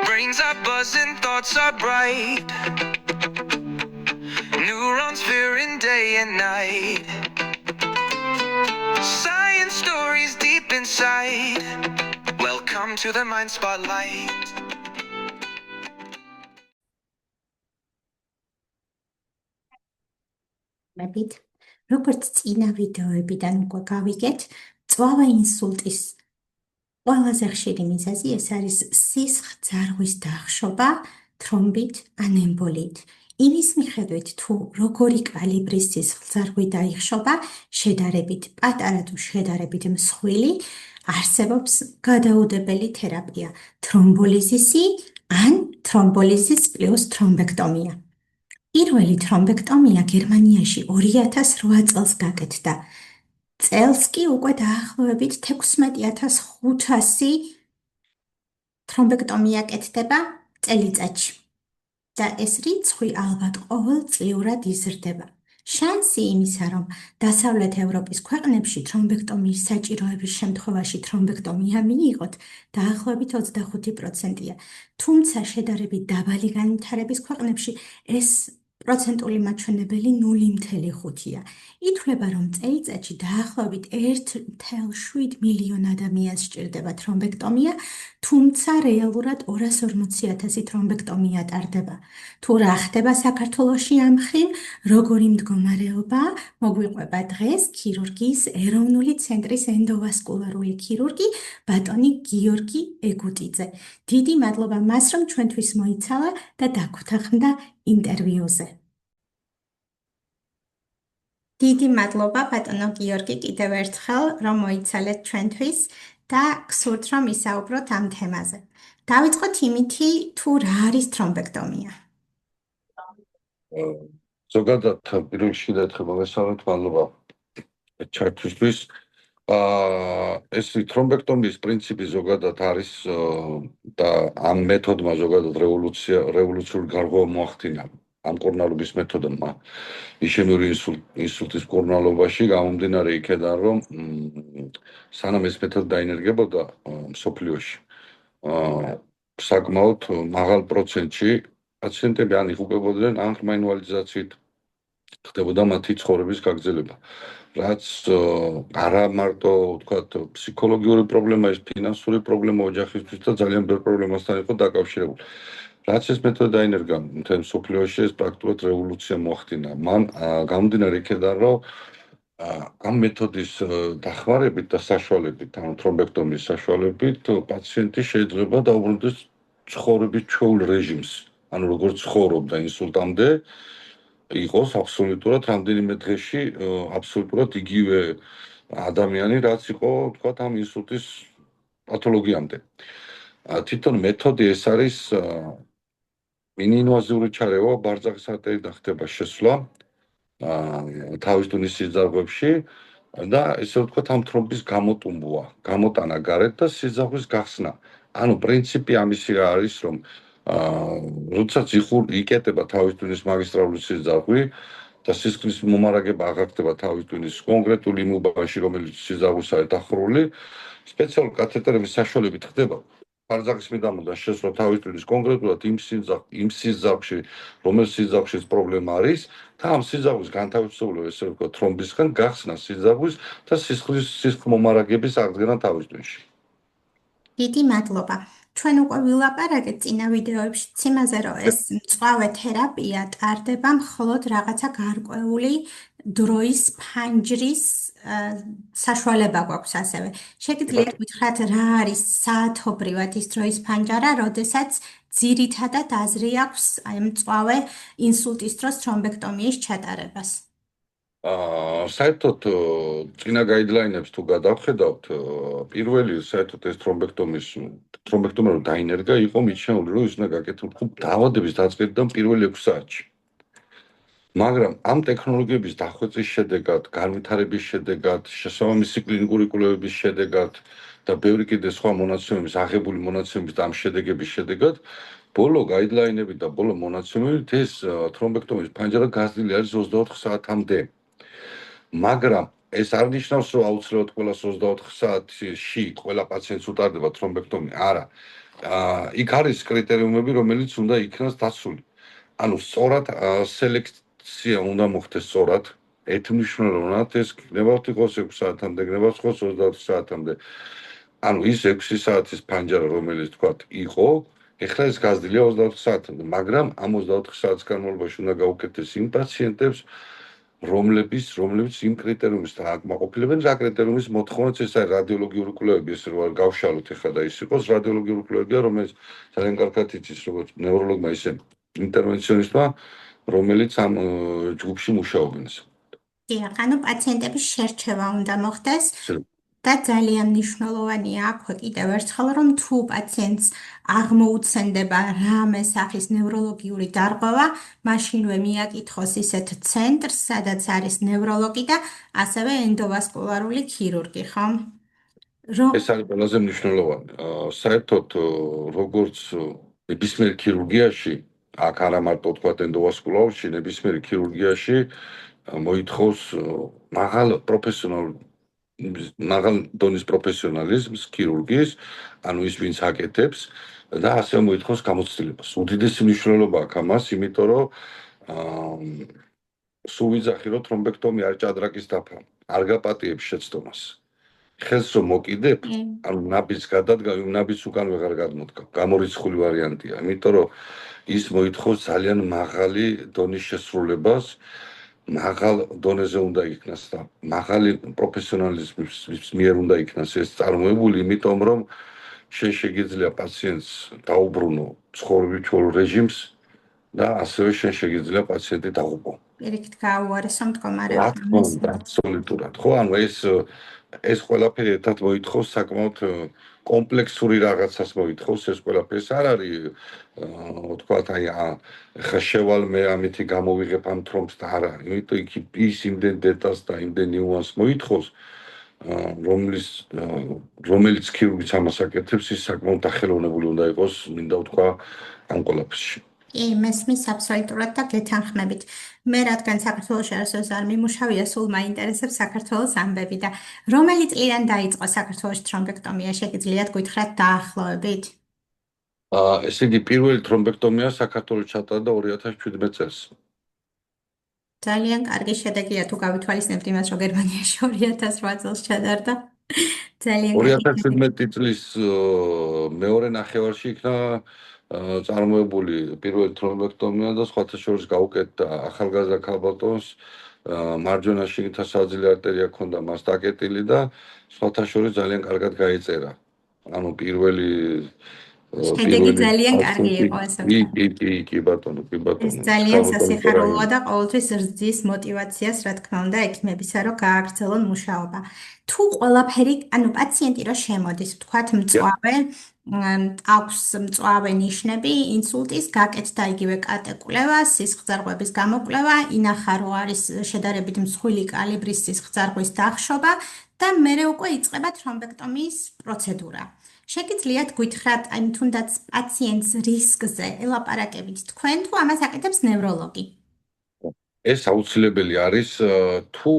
Brains are buzzing, thoughts are bright. Neurons veering day and night. Science stories deep inside. Welcome to the Mind Spotlight. მებით, როგორც წინა ვიდეოებიდან უკვე გავიგეთ, წვავა ინსულტის ყველაზე ხშირი მიზეზი ეს არის სისხლძარღვის დახშობა თრომბით ან ემბოლიით. იმის მიხედვით, თუ როგორი კალიბრის სისხლძარღვი დაიხშობა, შედარებით პატარა თუ შედარებით მსხვილი, არსებობს გადაუდებელი თერაპია თრომბოლიზისი ან თრომბოლიზის პლუს თრომბექტომია. პირველი თრომბექტომია გერმანიაში 2008 წელს გაკეთდა. წელს კი უკვე დაახლოებით 16,500 თრომბექტომია კეთდება წელიწადში. და ეს რიცხვი ალბათ ყოველწლიურად იზრდება. შანსი იმისა, რომ დასავლეთ ევროპის ქვეყნებში თრომბექტომიის საჭიროების შემთხვევაში თრომბექტომია მიიღოთ, დაახლოებით 25%-ია. თუმცა შედარებით დაბალი განვითარების ქვეყნებში ეს პროცენტული მაჩვენებელი 0.5-ია. ითვლება, რომ წელიწადში დაახლოებით 1,7 მილიონ ადამიანს სჭირდება თრომბექტომია, თუმცა რეალურად 240,000 თრომბექტომია ტარდება. თუ რა ხდება საქართველოში ამ მხრივ, როგორი მდგომარეობა, მოგვიყვება დღეს ქირურგიის ეროვნული ცენტრის ენდოვასკულარული ქირურგი ბატონი გიორგი ეგუტიძე. დიდი მადლობა მას, რომ ჩვენთვის მოიცალა და დაგვთანხმდა ინტერვიუზე. დიდი მადლობა ბატონო გიორგი კიდევ ერთხელ, რომ მოიცალეთ ჩვენთვის და გსურთ, რომ ისაუბროთ ამ თემაზე. დავიწყოთ იმითი, თუ რა არის თრომბექტომია. ზოგადად პირველ რიგში ერთხელ მოგესალმებით, მადლობა ჩართვისთვის. ეს თრომბექტომიის პრინციპი ზოგადად არის და ამ მეთოდმა ზოგადად რევოლუციური გარღვევა მოახდინა. ამ კორნალობის მეთოდმა იშემიური ინსულტის კორნალობაში გამომდინარე იქედან, რომ სანამ ეს მეთოდი დაინერგებოდა მსოფლიოში, საკმაოდ მაღალ პროცენტში პაციენტები ან იღუპებოდნენ, ან ღრმა ინვალიდიზაციით ხდებოდა მათი ცხოვრების გაგრძელება. რაც არა მარტო ვთქვათ ფსიქოლოგიური პრობლემა, ეს ფინანსური პრობლემა ოჯახისთვის და ძალიან ბევრ პრობლემასთან იყო დაკავშირებული. რაც ეს მეთოდი დაინერგა მთელ მსოფლიოში, ეს პრაქტიკულად რევოლუცია მოახდინა. მან გამომდინარე იქედან, რომ ამ მეთოდის დახმარებით და საშუალებით, ანუ თრომბექტომიის საშუალებით, პაციენტი შეიძლება დაუბრუნდეს ცხოვრების ჩვეულ რეჟიმს, ანუ როგორც ცხოვრობდა ინსულტამდე, იყოს აბსოლუტურად რამდენიმე დღეში აბსოლუტურად იგივე ადამიანი, რაც იყო, ვთქვათ, ამ ინსულტის პათოლოგიამდე. თვითონ მეთოდი ეს არის მინინვაზიური ჩარევა ბარძაღის არტერიდან ხდება შესვლა თავის ტვინის სიძარღვებში და ესე ვთქვათ ამ თრომბის გამოტანა გარეთ და სიძარღვის გახსნა. ანუ პრინციპი ამისი არის, რომ როდესაც იკეტება თავის ტვინის მაგისტრალური სიძარღვი და სისხლის მომარაგება აღარ თავის ტვინის კონკრეტულ იმ უბანში, რომელიც სიძარღვისაა დახურული, სპეციალური კათეტერების საშუალებით ხდება ბარძაღის მიდამოდან შესვლა თავის ტვინის კონკრეტულად იმ სიძარღვში, რომელიც სიძარღვშიც პრობლემა არის და ამ სიძარღვის განთავისუფლება, ესე ვთქვათ, თრომბისგან გახსნა სიძარღვის და სისხლის მომარაგების აღდგენა თავის ტვინში. დიდი მადლობა. ჩვენ უკვე ვილაპარაკეთ წინა ვიდეოებშიც იმაზე, რომ ეს მწვავე თერაპია ტარდება მხოლოდ რაღაცა გარკვეული დროის ფანჯრის საშუალება გვაქვს ასევე. შეგიძლიათ გითხრათ, რა არის საათობრივად ის დროის ფანჯარა, როდესაც ძირითადად აზრი აქვს აი მწვავე ინსულტის დროს თრომბექტომიის ჩატარებას? საერთოდ წინა გაიდლაინებს თუ გადავხედავთ, პირველი საერთოდ ეს თრომბექტომია რომ დაინერგა, იყო მიჩნეული, რომ ის უნდა გაკეთილიყო დაავადების დაწყებიდან პირველ 6 საათში. მაგრამ ამ ტექნოლოგიების დახვეწის შედეგად, განვითარების შედეგად, შესაბამისი კლინიკური კვლევების შედეგად და ბევრი კიდე სხვა მონაცემების, აღებული მონაცემების და ამ შედეგების შედეგად, ბოლო გაიდლაინები და ბოლო მონაცემებით ეს თრომბექტომიის ფანჯარა გაზრდილი არის 24 საათამდე. მაგრამ ეს არ ნიშნავს, რომ აუცილებლად ყველას 24 საათში ყველა პაციენტს უტარდება თრომბექტომია. არა. იქ არის კრიტერიუმები, რომელიც უნდა იქნას დაცული. ანუ სწორად სელექცია უნდა მოხდეს სწორად. ეთმნიშნულოვნად ეს გნებავთ იყოს 6 საათამდე, გნებავთ იყოს 24 საათამდე. ანუ ის 6 საათის ფანჯარა, რომელიც თქვათ იყო, ეხლა ეს გაზრდილია 24 საათამდე, მაგრამ ამ 24 საათის განმავლობაში უნდა გაუკეთდეს იმ პაციენტებს, რომლებიც იმ კრიტერიუმის დააკმაყოფილებენ, რა კრიტერიუმის მოთხოვნაც ეს არის რადიოლოგიური კვლევები, ეს რო გავშალოთ ეხლა და ის იყოს რადიოლოგიური კვლევებია, რომელიც ძალიან კარგად იცის როგორც ნევროლოგმა, ისე ინტერვენციონისტმა, რომელიც ამ ჯგუფში მუშაობენ. დიახ, ანუ პაციენტების შერჩევა უნდა მოხდეს და ძალიან მნიშვნელოვანია აქვე კიდევ ერთხელ, რომ თუ პაციენტს აღმოუცენდება რამე სახის ნევროლოგიური დარღვევა, მაშინვე მიაკითხოს ისეთ ცენტრს, სადაც არის ნევროლოგი და ასევე ენდოვასკულარული ქირურგი, ხო? ეს არის ყველაზე მნიშვნელოვანი. საერთოდ როგორც ნებისმიერ ქირურგიაში, აქ არა მარტო თქვა ენდოვასკულარში, ნებისმიერ ქირურგიაში მოითხოვს მაღალ დონის პროფესიონალიზმს ქირურგის, ანუ ის ვინც აკეთებს და ასევე მოითხოვს გამოცდილებას. უდიდესი მნიშვნელობა აქვს ამას, იმიტომ რომ სულ ვიძახი რომ თრომბექტომია არ ჭადრაკის დაფა, არ გაპატიებს შეცდომას. ხელს რომ მოკიდებ, ანუ ნაბიჯს გადადგავ, ნაბიჯს უკან ვეღარ გადმოდგავ. გამორიცხული ვარიანტია, იმიტომ რომ ის მოითხოვს ძალიან მაღალი დონის შესრულებას. მაღალ დონეზე უნდა იქნას და მაღალი პროფესიონალიზმის მიერ უნდა იქნას ეს წარმოებული, იმიტომ რომ შეიძლება პაციენტს დაუბრუნო ცხოვრებითურ რეჟიმს და ასევე შეიძლება პაციენტი დაღუპო. პირიქით გააუარესო მდგომარეობა. რა თქმა უნდა, აბსოლუტურად. ხო, ანუ ეს ყველაფერი ერთად მოითხოვს საკმაოდ კომპლექსური რაღაცას მოითხოვს, ეს ყველაფერი არ არის თქვათ აი ხა შევალ მე ამითი გამოვიღებ ამ თრომბს და არა, იმიტომ იქ ის იმდენ დეტალს და იმდენ ნიუანსს მოითხოვს, რომელიც ქირურგიც ამას აკეთებს, ის საკმაოდ დახელოვნებული უნდა იყოს, მინდა ვთქვა ამ ყველაფერში. კი, მესმის აბსოლუტურად და გეთანხმებით. მე რადგან საქართველოში არასდროს არ მიმუშავია, სულ მაინტერესებს საქართველოს ამბები და რომელი წლიდან დაიწყო საქართველოში თრომბექტომია, შეგიძლიათ გითხრათ დაახლოებით? ესე იგი, პირველი თრომბექტომია საქართველოში ჩატარდა 2017 წელს. ძალიან კარგი შედეგია თუ გავითვალისწინებთ იმას, რომ გერმანიაში 2008 წელს ჩატარდა. ძალიან 2017 წლის მეორე ნახევარში იქნა წარმოებული პირველი თრომბექტომია და სხვათა შორის გაუკეთდა ახალგაზრდა ქალბატონს, მარჯვენა შიგნითა საძილე არტერია ჰქონდა მას დაკეტილი და სხვათა შორის ძალიან კარგად გაეწერა. ანუ პირველი შედეგი ძალიან კარგი იყო, ასე ვთქვი. კი ბატონო. ეს ძალიან სასიხარულოა და ყოველთვის ზრდის მოტივაციას, რა თქმა უნდა, ექიმებისა, რომ გააგრძელონ მუშაობა. თუ ყველაფერი, ანუ პაციენტი რო შემოდის, ვთქვათ, მწვავე, აქვს მწვავე ნიშნები, ინსულტის, გაკეთდა იგივე კატეკვლევა, სისხლძარღვების გამოკვლევა, ინახა რომ არის შედარებით მსხვილი კალიბრის სისხლძარღვის დახშობა და მერე უკვე იწყება თრომბექტომიის პროცედურა. შეგიძლიათ გითხრათ, აი თუნდაც პაციენტს რისკზე ელაპარაკებით თქვენ თუ ამას აკეთებს ნევროლოგი? ეს აუცილებელი არის, თუ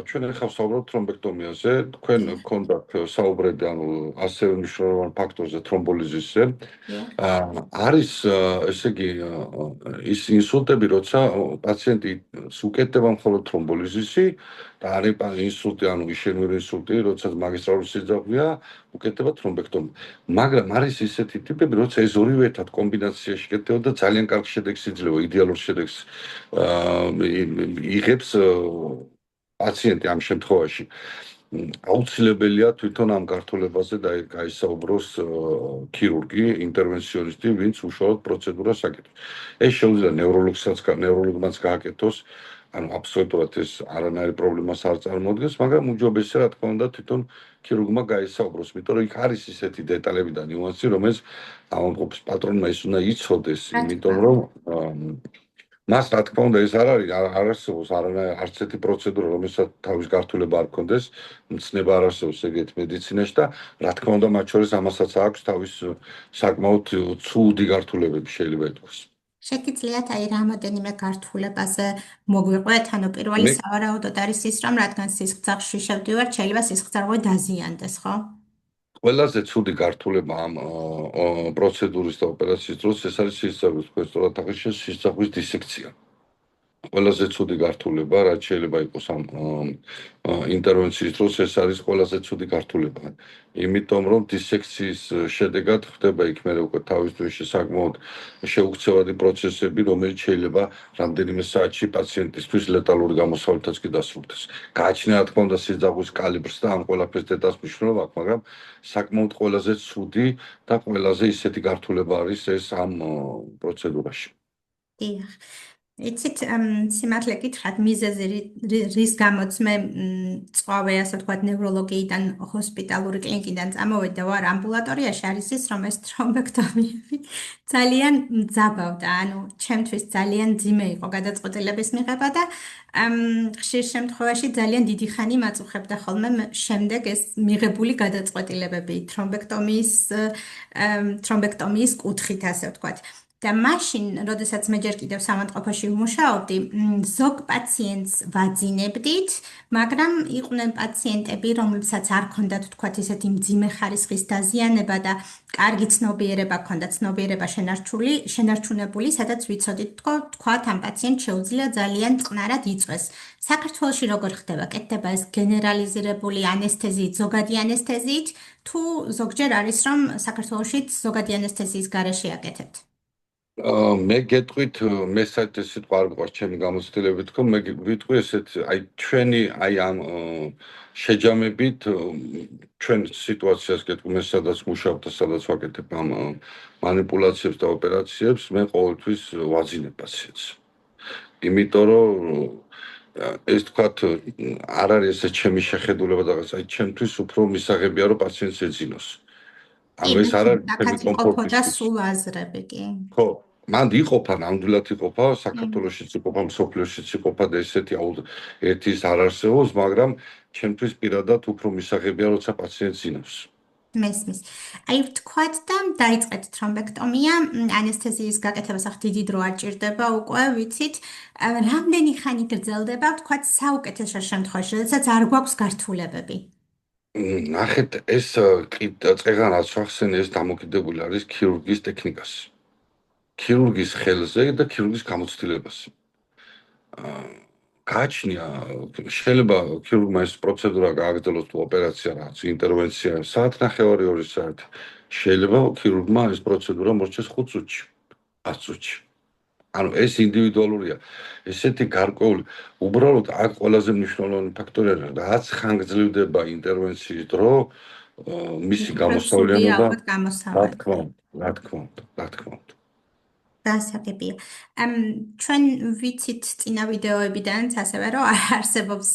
ჩვენ ახლა ვსაუბრობთ თრომბექტომიაზე, თქვენ გქონდათ საუბრები, ანუ ასევე მნიშვნელოვან ფაქტორზე თრომბოლიზისზე. არის, ესე იგი, ის ინსულტები, როცა პაციენტი უკეთდება მხოლოდ თრომბოლიზისი და არის ინსულტი, ანუ იშემიური ინსულტი, როცა მაგისტრალური სიძაბვეა, უკეთდება თრომბექტომია. მაგრამ არის ისეთი ტიპები, როცა ეს ორივე ერთად კომბინაციაში კეთდება და ძალიან კარგ შედეგს იძლევა, იდეალურ შედეგს იღებს პაციენტი ამ შემთხვევაში. აუცილებელია თვითონ ამ გართულებაზე გაისაუბროს ქირურგი, ინტერვენციონისტი, ვინც უშუალოდ პროცედურას აკეთებს. ეს შეუძლია ნევროლოგმაც გააკეთოს, ანუ აბსოლუტურად ეს არანაირი პრობლემას არ წარმოადგენს, მაგრამ უჯობესია, რა თქმა უნდა, თვითონ ქირურგმა გაისაუბროს, იმიტომ რომ იქ არის ისეთი დეტალები და ნიუანსი, რომელიც ავადმყოფის პატრონმა ის უნდა იცოდეს, იმიტომ რომ მას რა თქმა უნდა ეს არ არსებობს არც ერთი პროცედურა, რომელსაც თავის გართულება არ ქონდეს, მცნება არ არსებობს ეგეთ მედიცინაში და რა თქმა უნდა მათ შორის ამასაც აქვს თავის საკმაოდ ცუდი გართულებები შეიძლება ითქვას. შეგიძლიათ აი რამოდენიმე გართულებაზე მოგვიყვეთ, ანუ პირველი მე სავარაუდოდ არის ის, რომ რადგან სისხლძარღვში შევდივართ, შეიძლება სისხლძარღვი დაზიანდეს, ხო? ყველაზე ცუდი გართულება ამ პროცედურის და ოპერაციის დროს ეს არის სისხლის თქვენ სწორად აღნიშნეთ სისხლის დისექცია. ყველაზე ცუდი გართულება, რაც შეიძლება იყოს ამ ინტერვენციის დროს, ეს არის ყველაზე ცუდი გართულება. იმიტომ რომ დისექციის შედეგად ხდება იქ მე უკვე თავის დროში საკმაოდ შეუქცევადი პროცესები, რომელიც შეიძლება რამდენიმე საათში პაციენტისთვის ლეტალური გამოსავალითაც კი დასრულდეს. გააჩნია რა თქმა უნდა სისხლის კალიბრს და ამ ყველაფერს დეტალს მნიშვნელობა აქვს, მაგრამ საკმაოდ ყველაზე ცუდი და ყველაზე ისეთი გართულება არის ეს ამ პროცედურაში. დიახ. იცით, სიმართლე გითხრათ, მიზეზი რის გამოც მე წვავე, ასე ვთქვათ, ნევროლოგიიდან, ჰოსპიტალური კლინიკიდან წამოვედი და ვარ ამბულატორიაში, არის ის, რომ ეს თრომბექტომიები ძალიან მძაბავდა, ანუ ჩემთვის ძალიან ძიმე იყო გადაწყვეტილების მიღება და ხშირ შემთხვევაში ძალიან დიდი ხანი მაწუხებდა ხოლმე შემდეგ ეს მიღებული გადაწყვეტილებები თრომბექტომიის კუთხით, ასე ვთქვათ. და მაშინ, როდესაც მე ჯერ კიდევ სამავთყოფოში ვმუშაობდი, ზოგ პაციენტს ვაძინებდით, მაგრამ იყვნენ პაციენტები, რომლებსაც არ ქონდათ, ვთქვათ, ისეთი მძიმე ხარისხის დაზიანება და კარგი ცნობიერება ქონდათ, ცნობიერება შენარჩუნებული, სადაც ვიცოდით, ვთქვათ, ამ პაციენტს შეუძლია ძალიან წყნარად იწვეს. საქართველოში როგორ ხდება? კეთდება ეს გენერალიზირებული ანესთეზიით, ზოგადი ანესთეზიით, თუ ზოგჯერ არის, რომ საქართველოშიც ზოგადი ანესთეზიის გარეშე აკეთებთ? მე გეტყვით, მე საერთოდ ეს სიტყვა არ გვყავს ჩემი გამოცდილებით, თქო, მე ვიტყვი ესეთ, აი ჩვენი აი ამ შეჯამებით ჩვენ სიტუაციას გეტყვი, მე სადაც მუშაობ და სადაც ვაკეთებ ამ მანიპულაციებს და ოპერაციებს, მე ყოველთვის ვაძინებ პაციენტს. იმიტომ რომ ეს თქვათ არ არის ესე ჩემი შეხედულება და აი ჩემთვის უფრო მისაღებია რომ პაციენტს ეძინოს. ანუ ეს არ არის ჩემი კომფორტი. სულ აზრები კი. ხო, მანდ იყოფა, ნამდვილად იყოფა, საქართველოშიც იყოფა, მსოფლიოშიც იყოფა და ესეთი ერთის არ არსებობს, მაგრამ ჩემთვის პირადად უფრო მისაღებია, როცა პაციენტს ძინავს. მესმის. აი ვთქვათ და დაიწყეთ თრომბექტომია, ანესთეზიის გაკეთება სახ დიდი დრო არ ჭირდება უკვე, ვიცით, რამდენი ხანი გრძელდება, ვთქვათ, საუკეთესო შემთხვევაში, როდესაც არ გვაქვს გართულებები. ნახეთ, ეს წეღანაც ახსენე ეს დამოკიდებული არის ქირურგის ტექნიკაზე. ქირურგის ხელზე და ქირურგის გამოცდილებაზე. გააჩნია, შეიძლება ქირურგმა ეს პროცედურა გააგრძელოს თუ ოპერაცია რაც ინტერვენცია საათნახევარი 2 საათი. შეიძლება ქირურგმა ეს პროცედურა მორჩეს 5 წუთში, 10 წუთში. ანუ ეს ინდივიდუალურია. ესეთი გარკვეული, უბრალოდ აქ ყველაზე მნიშვნელოვანი ფაქტორი არის, რაც ხანგრძლივდება ინტერვენციის დრო, მისი გამოსავლიანობა, რა თქმა უნდა. დასაგებია. ჩვენ ვიცით წინა ვიდეოებიდანაც ასევე, რომ არსებობს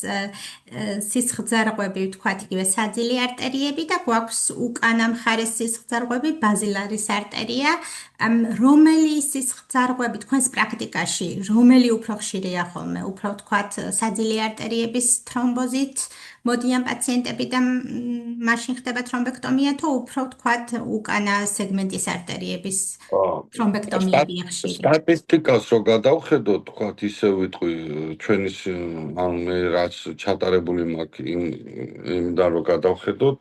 სისხლძარღვები, ვთქვათ, იგივე საძილი არტერიები და გვაქვს უკანა მხარეს სისხლძარღვები, ბაზილარის არტერია. რომელი სისხლძარღვები თქვენს პრაქტიკაში, რომელი უფრო ხშირია ხოლმე, უფრო ვთქვათ, საძილი არტერიების თრომბოზით მოდიან პაციენტები და მაშინ ხდება თრომბექტომია თუ უფრო ვთქვათ, უკანა სეგმენტის არტერიების თრომბექტომიები ხშირია? სტატისტიკას რო გადავხედოთ, თქვათ, ისე ვიტყვი, ჩვენის ან მე რაც ჩატარებული მაქვს იმდან რო გადავხედოთ,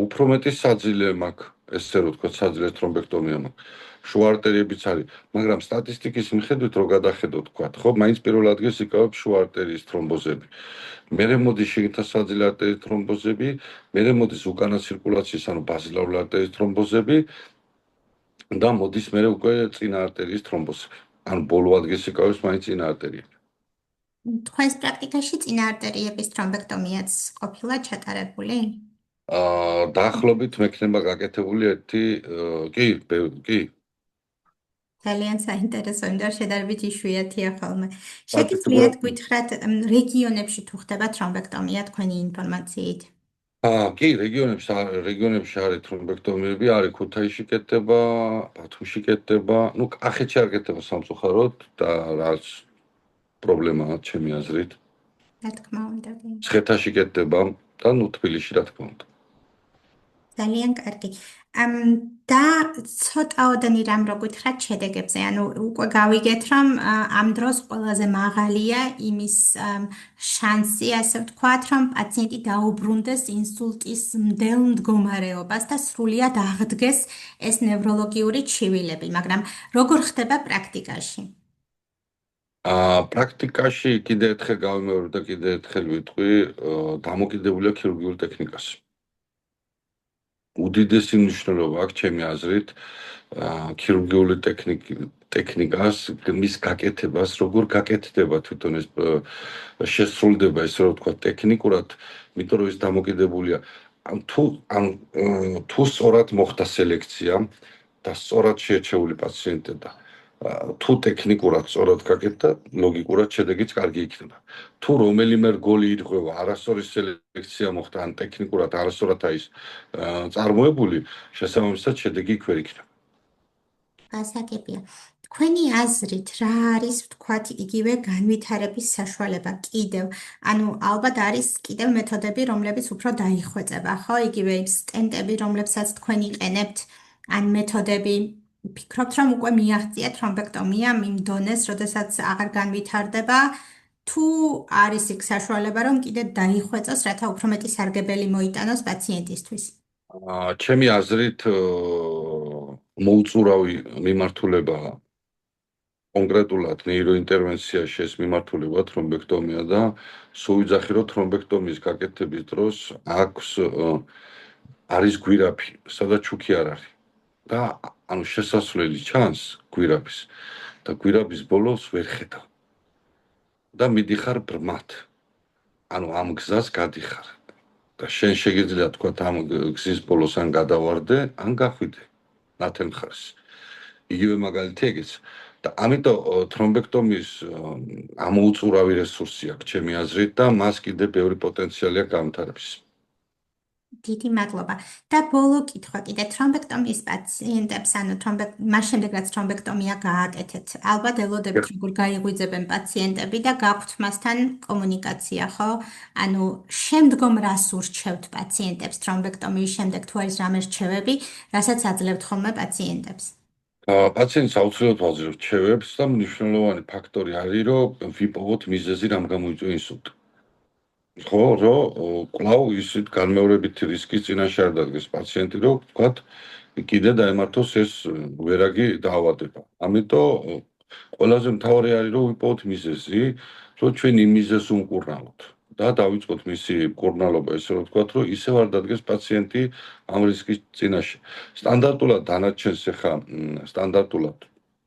უფრო მეტი საძილე მაქვს, ესე რო თქვათ, საძილეს თრომბექტომია მაქვს. შუა არტერიებიც არის, მაგრამ სტატისტიკის მიხედვით რო გადახედოთ, თქვათ, ხო, მაინც პირველ ადგილს იკავებს შუა არტერიის თრომბოზები. მერე მოდის შიგნითა საძილე არტერიის თრომბოზები, მერე მოდის უკანა ცირკულაციის, ანუ ბაზილარული არტერიის თრომბოზები და მოდის მერე უკვე წინა არტერიის თრომბოზები. ანუ ბოლო ადგილს იკავებს მაინც წინა არტერიები. თქვენს პრაქტიკაში წინა არტერიების თრომბექტომიაც ყოფილა ჩატარებული? დაახლოებით მექნება გაკეთებული ერთი, კი. ძალიან საინტერესო, იმიტომ რომ შედარებით იშვიათია ხოლმე. შეგიძლიათ გითხრათ, რეგიონებში თუ ხდება თრომბექტომია თქვენი ინფორმაციით? კი, რეგიონებში არის თრომბექტომიები, არის ქუთაისში კეთდება, ბათუმში კეთდება, ნუ კახეთში არ კეთდება სამწუხაროდ და რაც პრობლემაა ჩემი აზრით. რა თქმა უნდა, კი. მცხეთაში კეთდება და ნუ თბილისში რა თქმა უნდა. ძალიან კარგი. და ცოტაოდენი რამ რო გითხრათ შედეგებზე, ანუ უკვე გავიგეთ, რომ ამ დროს ყველაზე მაღალია იმის შანსი, ასე ვთქვათ, რომ პაციენტი დაუბრუნდეს ინსულტის მდელ მდგომარეობას და სრულიად აღდგეს ეს ნევროლოგიური ჩივილები, მაგრამ როგორ ხდება პრაქტიკაში? პრაქტიკაში კიდე ერთხელ გავიმეორებ და კიდე ერთხელ ვიტყვი, დამოკიდებულია ქირურგიულ ტექნიკაზე. უდიდესი მნიშვნელობა აქვს ჩემი აზრით ქირურგიული ტექნიკას, მის გაკეთებას, როგორ გაკეთდება თვითონ ეს შესრულდება, ესე რომ ვთქვათ, ტექნიკურად, იმიტომ რომ ეს დამოკიდებულია თუ სწორად მოხდა სელექცია და სწორად შეერჩეული პაციენტი და თუ ტექნიკურად სწორად გაკეთდა, ლოგიკურად შედეგიც კარგი იქნება. თუ რომელიმე რგოლი ირღვევა, არასწორი სელექცია მოხდა, ან ტექნიკურად არასწორად არის წარმოებული, შესაბამისად შედეგი იქ ვერ იქნება. გასაგებია. თქვენი აზრით, რა არის, ვთქვათ, იგივე განვითარების საშუალება კიდევ? ანუ ალბათ არის კიდევ მეთოდები, რომლებიც უფრო დაიხვეწება, ხო? იგივე სტენტები, რომლებსაც თქვენ იყენებთ, ან მეთოდები, ფიქრობთ, რომ უკვე მიაღწია თრომბექტომია იმ დონეს, როდესაც აღარ განვითარდება, თუ არის იქ საშუალება, რომ კიდე დაიხვეწოს, რათა უფრო მეტი სარგებელი მოიტანოს პაციენტისთვის? ჩემი აზრით მოუწურავი მიმართულება კონკრეტულად ნეიროინტერვენციაში ეს მიმართული ვარ თრომბექტომია და სულ ვიძახი რომ თრომბექტომიის გაკეთების დროს არის გვირაბი, სადაც ჩუქი არ არის. და ანუ შესასვლელი ჩანს გვირაბის და გვირაბის ბოლოს ვერ ხედავ. და მიდიხარ ბრმად. ანუ ამ გზას გადიხარ. და შენ შეგიძლია თქვა ამ გზის ბოლოს ან გადავარდე, ან გახვიდე ნათელ მხარეს. იგივე მაგალითი ეგეც. და ამიტომ თრომბექტომიის ამოუწურავი რესურსი აქვს ჩემი აზრით და მას კიდე ბევრი პოტენციალი აქვს განვითარების. დიდი მადლობა. და ბოლო კითხვა კიდე თრომბექტომიის პაციენტებს, ანუ მას შემდეგ რაც თრომბექტომია გააკეთეთ, ალბათ ელოდებით როგორ გაიღვიძებენ პაციენტები და გაქვთ მასთან კომუნიკაცია, ხო? ანუ შემდგომ რას ურჩევთ პაციენტებს თრომბექტომიის შემდეგ, თუ არის რამე რჩევები, რასაც აძლევთ ხოლმე პაციენტებს? პაციენტს აუცილებლად ვაძლევ რჩევებს და მნიშვნელოვანი ფაქტორი არის, რომ ვიპოვოთ მიზეზი, რამ გამოიწვია ინსულტი. ხო, რომ კვლავ ისეთ განმეორებითი რისკის წინაშე არ დადგეს პაციენტი, რომ ვთქვათ, კიდე დაემართოს ეს ვერაგი დაავადება. ამიტომ ყველაზე მთავარი არის, რომ ვიპოვოთ მიზეზი, რომ ჩვენ იმ მიზეზს უმკურნალოთ და დავიწყოთ მისი მკურნალობა, ესე რომ ვთქვათ, რომ ისევ არ დადგეს პაციენტი ამ რისკის წინაშე. სტანდარტულად დანარჩენს ახლა სტანდარტულად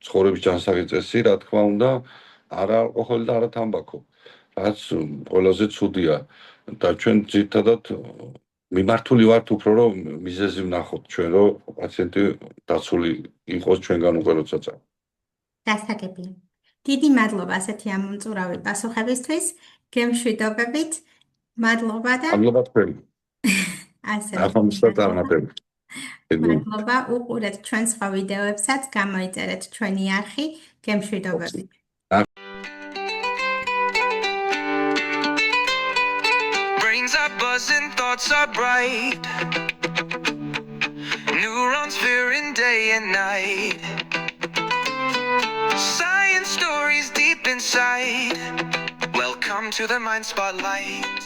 ცხოვრების ჯანსაღი წესი, რა თქმა უნდა, არა ალკოჰოლი და არა თამბაქო. რაც ყველაზე ცუდია და ჩვენ ძირითადად მიმართული ვართ უფრო რომ მიზეზი ვნახოთ ჩვენ რომ პაციენტი დაცული იყოს ჩვენგან უკვე როცა წავა. გასაგებია. დიდი მადლობა ასეთი ამომწურავი პასუხებისთვის. გემშვიდობებით. მადლობა და მადლობა თქვენ. ასე. მადლობა. უყურეთ ჩვენ სხვა ვიდეოებსაც, გამოიწერეთ ჩვენი არხი. გემშვიდობებით. Brains are buzzing, thoughts are bright. Neurons fearing day and night. Science stories deep inside. Welcome to the Mind Spotlight.